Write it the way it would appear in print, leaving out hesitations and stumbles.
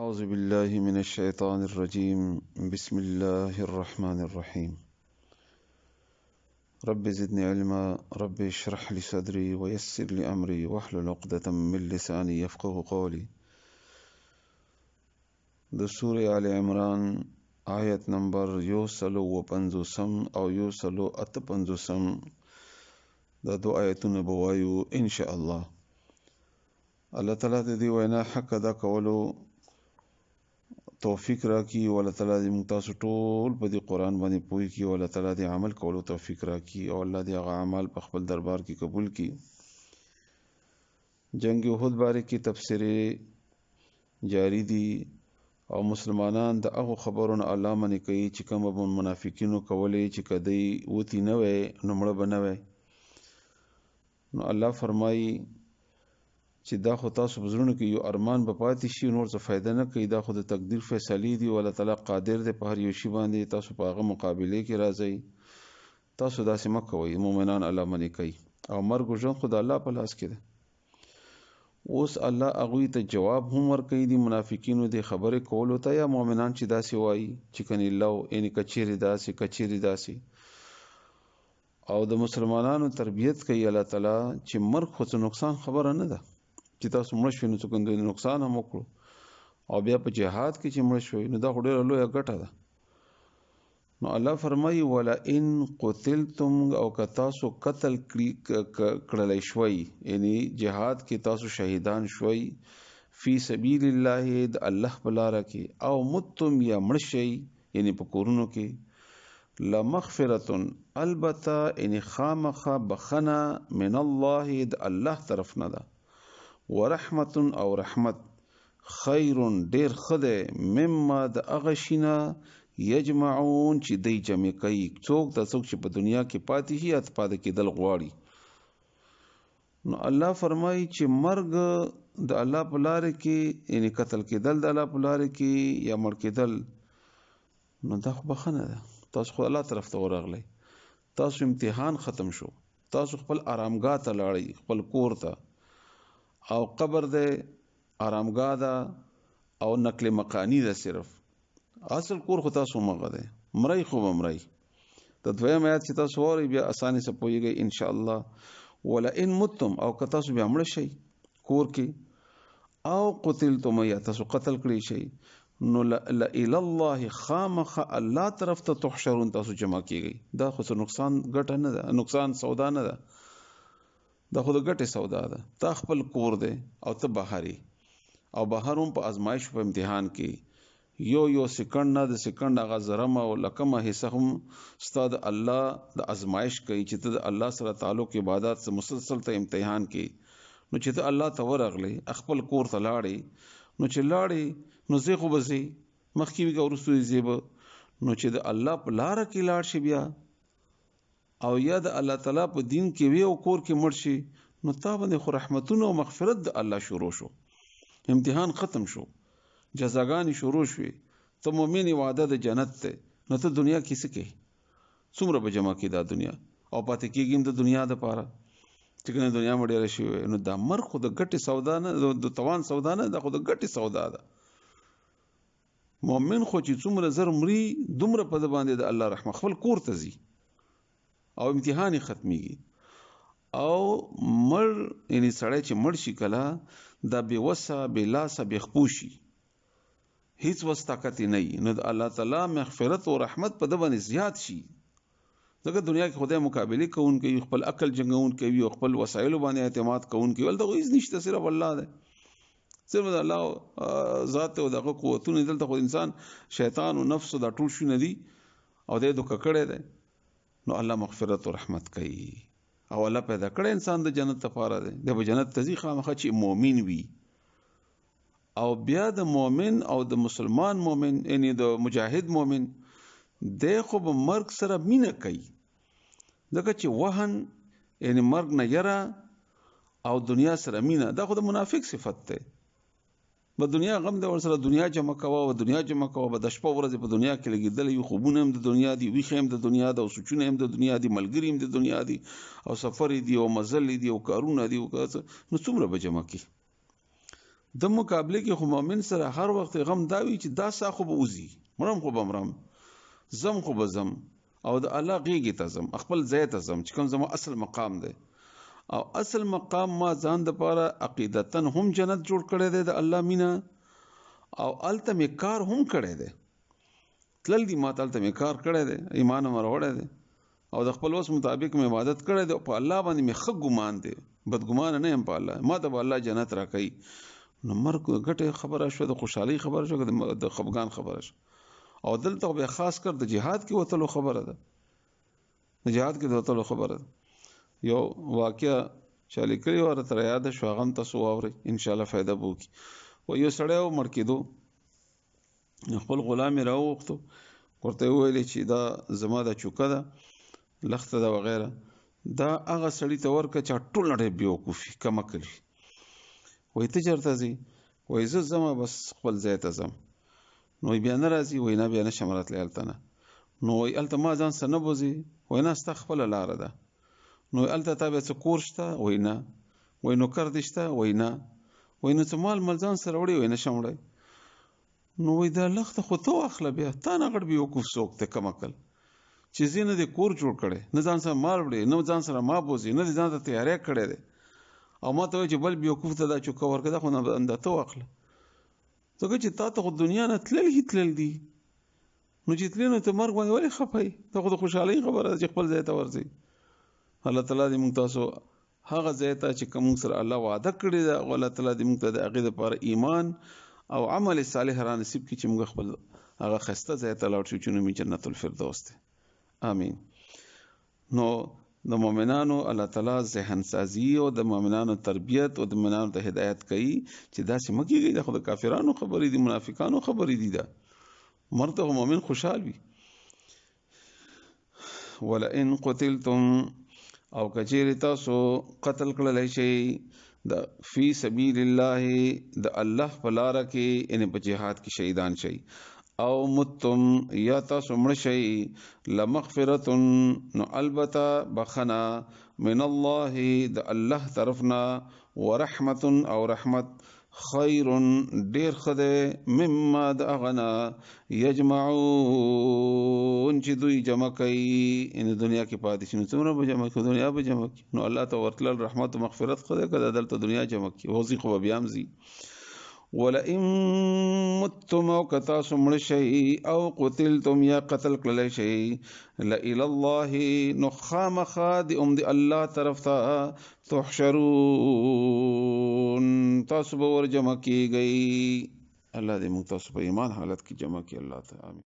أعوذ بالله من الشيطان الرجيم بسم الله الرحمن الرحيم رب زدني علما رب اشرح لي صدري ويسر لي أمري واحلل عقدة من لساني يفقه قولي د سورة آل عمران آیت نمبر 155 او 158 دا دو آیتونه بوایو ان شاء الله. الله تعالی دې وینا حق ادا کولو توفیق راکړي او الله تعالی دې موږ تاسو ټول په دې قران باندې پوي کړي او الله تعالی دې عمل کولو توفیق راکړي او الله دې هغه اعمال په خپل دربار کې قبول کړي. جنگ احد باره کې تفسیر جاری دي او مسلمانان د هغه خبرونو الله منی کوي چې کوم منافقینو کولې چې کدی وتی نه وي نو مړ بنوي. نو الله فرمایي چې دا خو تاسو بزرګونو کې یو ارمان به پاتې شي نور څه فائدہ نه کوي. دا خو د تقدیر فیصله دي او الله تعالی قادر دی په هر یو شی باندې. تاسو په هغه مقابله کې راځي. تاسو داسې مکه وي مؤمنان الله منی کوي او مرګ ژوند خدای الله په لاس کې ده. اوس الله هغه ته جواب هم ورکړي دي منافقینو دي خبره کولو ته یا مؤمنان چې داسې وایي چې کني الله ان کچيري داسې او د مسلمانانو تربيت کوي الله تعالی چې مرګ خو څه نقصان خبره نه ده چې تاسو مړ شئ نو څه کوم نقصان هم وکړو او بیا په جهاد کې چې مړ شئ نو دا ډېر لوی ګټه ده. نو الله فرمایي ولا ان قتلتم او که تاسو قتل کړلای شوي یعنی جهاد کې تاسو شهیدان شوي فی سبیل الله د الله بلاره کې او متم یا مړ شئ یعنی په کورونو کې لمغفرة البته ان خامخ بخنه من الله د الله طرف نه ده ورحمت او رحمت خیر ډیر خده مما د اغشنا یجمعون چې دی جمع کوي څوک د څوک چې په دنیا کې پاتې هي اتپاده کېدل غواړي. نو الله فرمایي چې مرګ د الله په لار کې یعنی قتل کېدل د الله په لار کې یا مړ کېدل نو دا خو بخنه ده. تاسو خو الله طرف ته ورغلی تاسو امتحان ختم شو تاسو خپل آرامګاه ته لاړئ خپل کور ته او قبر دې آرامګاه ده او نقل مکانی ده صرف اصل کور خو تاسو مغه ده مړی خو مړی د دویم آیات چې تاسو وری بیا اسانه سه پويږئ ان شاء الله. ولا ان متم او که تاسو بیا مړ شئ کور کې او قتلتم یا تاسو قتل کړی شئ نو لا اله الله خامخ الله طرف ته تحشرون تاسو جمع کیږئ. دا خو نقصان ګټه نه ده نقصان سودا نه ده دا خو د ګټه سودا ده. تا خپل کور دی او ته بهاري او بهاروم په ازمایش په امتحان کې یو سکند نه د سکند هغه زرم او لکمه حصہ هم استاد الله د ازمایش کوي چې ته د الله سره تعلق عبادت سره مسلسل ته امتحان کې نو چې ته الله ته ورغلی خپل کور ته لاړې نو چې لاړې نو زه خو بزي مخکې وی ګورستو زیب نو چې د الله په لار کې لاړ شي بیا او یا د الله تعالی په دین کې وی او کور کې مړ شي نو تا باندې خو رحمتونه او مغفرت د الله شروع شو امتحان ختم شو جزاګانی شروع شوي ته مؤمن وعده د جنت ته نو ته دنیا کې څه کې څومره به جمع کې دا دنیا او پاتې کېږي د دنیا د پاره چې کنه دنیا مړ راشي نو دا مرګ خو د ګټي سودا نه د توان سودا نه د خو د ګټي سودا ده. مؤمن خو چې څومره زر مري دومره په باندې د الله رحمت خپل کور ته زی او امتحان ختميږي او مړ یعنی سړی چې مړ شي کله دا بے وسه بے لاسه بے خپوشي هیڅ وستاقت نه نو الله تعالی مغفرت او رحمت په دونه زیات شي ځکه دنیا کې خدای مقابله کوونکی خپل عقل جنگون کوي او خپل وسایل باندې اعتماد کوونکی ولته هیڅ نشته صرف الله ده صرف الله ذات او دغه قوتونه دلته خو انسان شیطان او نفس دا ټول شي نه دي او دې دوه کړه ده نو الله مغفرت او رحمت کوي او الله پیدا کړ انسان د جنت لپاره ده د جنت تزي خامخه چې مؤمن وي او بیا د مؤمن او د مسلمان مؤمن یعنی د مجاهد مؤمن د خو به مرګ سره مینه کوي ځکه چې وهن یعنی مرګ نه یره او دنیا سره مینه دا خو د منافق صفت ده. په دنیا غم د ور سره دنیا جمع کوه او دنیا جمع کوه به د شپه ورځ په دنیا کې لګیدل یو خوبونه هم د دنیا دي وی خیم د دنیا د او سوچونه هم د دنیا دي ملګری هم د دنیا دي او سفر دي او مزل دي او کارونه دي او نو څومره به جمع کی د مقابله کې خو مؤمن سره هر وخت غم داوي چې دا سا خو به وزي مرم خو به مرم زم خو به زم او د الله غیږې ته زم خپل ځای ته زم چې کوم زما اصل مقام دی او اصل مقام ما ځان د پاره عقیدتن هم جنت جوړ کړی دی د الله مینا او الته می کار هم کړی دی تلل دي ما تلته می کار کړی دی ایمان مر وړی دی او د خپل وس مطابق می عبادت کړی دی په الله باندې می خګ ګمان دی بدګمان نه يم په الله ما ته الله جنت راکړي نو مرګ غټه خبره شو د خوشحالي خبره شو د خفګان خبره شو او دلته به خاص کر د جهاد کې وتلو خبره ده د جهاد کې وتلو خبره ده یو واقعا چالي کړی ور تر یاد شو غم تاسو اوري ان شاء الله فائدہ بو کی و یو سړی مړ کېدو خپل غلام راوغتو ورته ویل چې دا زما د چوکا ده لخته ده وغیرہ دا هغه سړی ته ورکه چې ټول نړۍ بیوقوفي کما کوي وای ته چرته زی وای زه زما بس خپل ځای ته زم نو بیا نه راځي وای نه بیا نه شمرات لالته نه نو وای الته ما ځان سره نه بوزي وای نه استغفر لار ده نو الته تابع څه کورشته وای نه وای نو کار دشته وای نه وای نو څه مال ځان سره وړي وای نه شمړای نو وای دا لخت خو ته اخله بیا تا نه غړ بیوقوف سوکته کمکل چې زینه د کور جوړ کړي نه ځان سره مال وړي نه ځان سره ما بوزي نه ځان ته تیارې کړي دي او ما ته چې بل بیوقوف ته دا چوکا ورکړه خو نه انده ته واخله ته چې تا ته دنیا نه تلل دي نو چې تلنو ته مرګ باندې ولې خپای ته خو د خوشحالي خبره چې خپل ځای ته ورځي الله تعالی دې موږ تاسو هغه ځای ته چې کوم سره الله وعده کړی دا الله تعالی دې موږ ته د هغه لپاره ایمان او عمل صالح را نصیب کړي چې موږ خپل هغه خسته ځای ته لاړ شو چې نو می جنت الفردوس ته امين نو د مؤمنانو الله تعالی ذهن سازي او د مؤمنانو تربيت او د مؤمنانو ته هدایت کوي چې دا چې مګيږي د خود کافرانو خبرې دي منافقانو خبرې دي دا مرته مؤمن خوشحال وي ولئن قتلتم او کچیر تاسو قتل کړل شي د فی سبیل الله د الله په لار کې ان په جهاد کې شهیدان شي او متم یا تاسو مړ شئ لمغفرة نو البته بخنا من الله د الله طرفنا ورحمت او رحمت خیر ډیر خده مما د اغنا یجمعون چې دوی جمع کوي ان دنیا کې پاتې شنو څومره به جمع کوي دنیا به جمع کوي نو الله ته ورتل رحمت او مغفرت خده کده دلته دنیا جمع کوي وزي خو بیام زی ولئن متم او کتا سمړ شي او قتلتم یا قتل کړل شي لإلى الله نخامخاد دی الله طرف ته تحشرون تاسو به ور جمع کیږي الله دې موږ تاسو په ایمان حالت کې جمع کړي الله ته امين